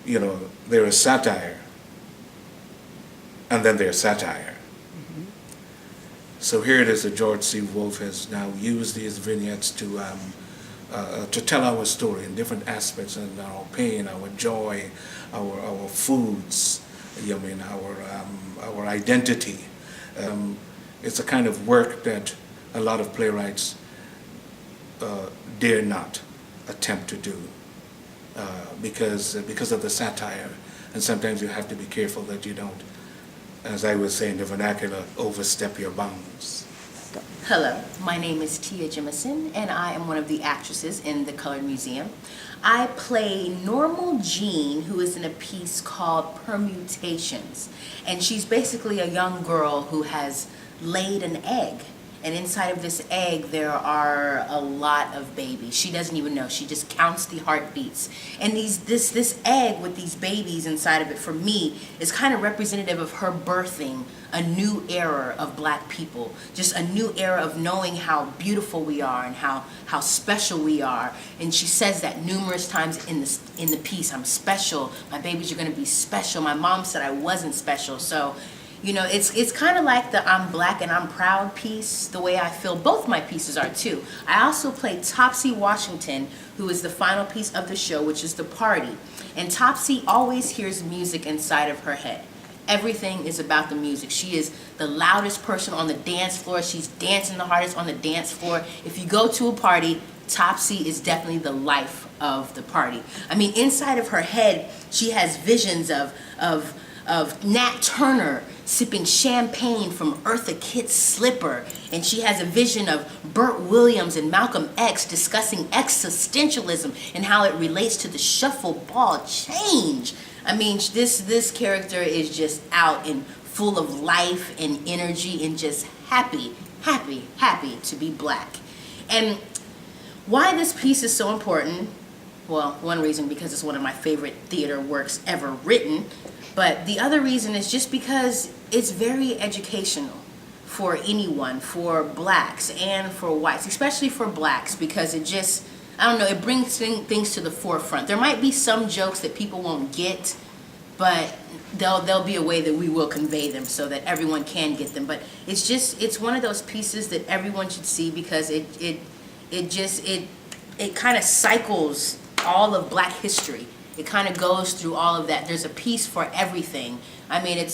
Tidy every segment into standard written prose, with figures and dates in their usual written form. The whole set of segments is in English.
there is satire, and then there's satire. So here it is that George C. Wolfe has now used these vignettes to tell our story in different aspects, and our pain, our joy, our foods, our identity. It's a kind of work that a lot of playwrights dare not attempt to do because of the satire, and sometimes you have to be careful that you don't, as I would say in the vernacular, overstep your bounds. Hello, my name is Tia Jemison, and I am one of the actresses in the Colored Museum. I play Normal Jean, who is in a piece called Permutations, and she's basically a young girl who has laid an egg, and inside of this egg there are a lot of babies. She doesn't even know. She just counts the heartbeats, and this egg with these babies inside of it, for me, is kind of representative of her birthing a new era of Black people, just a new era of knowing how beautiful we are and how special we are. And she says that numerous times in the piece. I'm special. My babies are going to be special. My mom said I wasn't special. So, it's kind of like the I'm Black and I'm proud piece, the way I feel both my pieces are too. I also play Topsy Washington, who is the final piece of the show, which is the party. And Topsy always hears music inside of her head. Everything is about the music. She is the loudest person on the dance floor. She's dancing the hardest on the dance floor. If you go to a party, Topsy is definitely the life of the party. I mean, inside of her head, she has visions of Nat Turner sipping champagne from Eartha Kitt's slipper. And she has a vision of Burt Williams and Malcolm X discussing existentialism and how it relates to the shuffle ball change. I mean, this character is just out and full of life and energy and just happy to be Black. And why this piece is so important, well, one reason, because it's one of my favorite theater works ever written, but the other reason is just because it's very educational for anyone, for Blacks and for whites, especially for Blacks, because it just, I don't know, it brings things to the forefront. There might be some jokes that people won't get, but there'll be a way that we will convey them so that everyone can get them. But it's one of those pieces that everyone should see, because it kind of cycles all of Black history. It kind of goes through all of that. There's a piece for everything. I mean,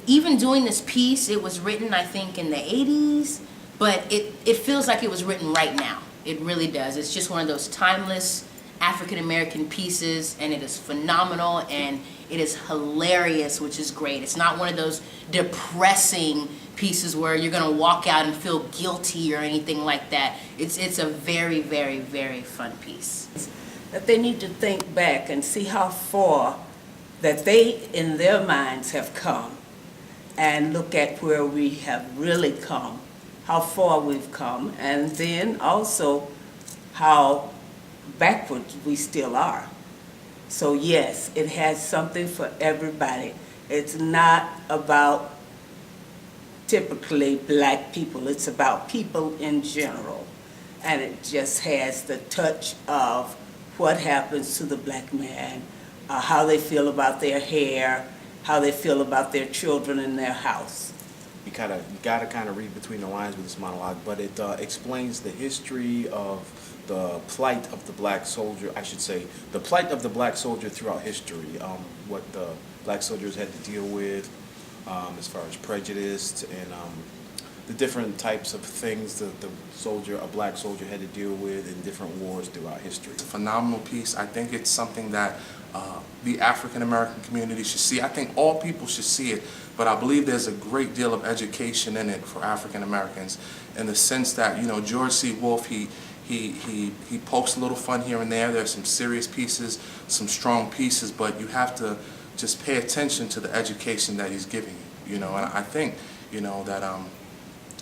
even doing this piece, it was written, I think, in the 80s, but it feels like it was written right now. It really does. It's just one of those timeless African-American pieces, and it is phenomenal, and it is hilarious, which is great. It's not one of those depressing pieces where you're going to walk out and feel guilty or anything like that. It's a very, very, very fun piece. That they need to think back and see how far that they, in their minds, have come, and look at where we have really come, how far we've come, and then also how backwards we still are. So yes, it has something for everybody. It's not about typically Black people. It's about people in general. And it just has the touch of what happens to the Black man, how they feel about their hair, how they feel about their children in their house. You gotta kind of read between the lines with this monologue, but it explains the history of the plight of the Black soldier, I should say, the plight of the Black soldier throughout history, what the Black soldiers had to deal with as far as prejudice and the different types of things that a Black soldier had to deal with in different wars throughout history. It's a phenomenal piece. I think it's something that the African American community should see. I think all people should see it, but I believe there's a great deal of education in it for African Americans, in the sense that, George C. Wolfe, he pokes a little fun here and there. There's some serious pieces, some strong pieces, but you have to just pay attention to the education that he's giving you. And I think,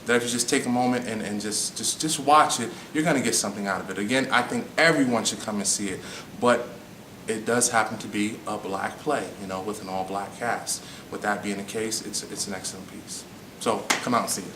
that if you just take a moment and just watch it, you're going to get something out of it. Again, I think everyone should come and see it, but it does happen to be a Black play, with an all-Black cast. With that being the case, it's an excellent piece. So come out and see it.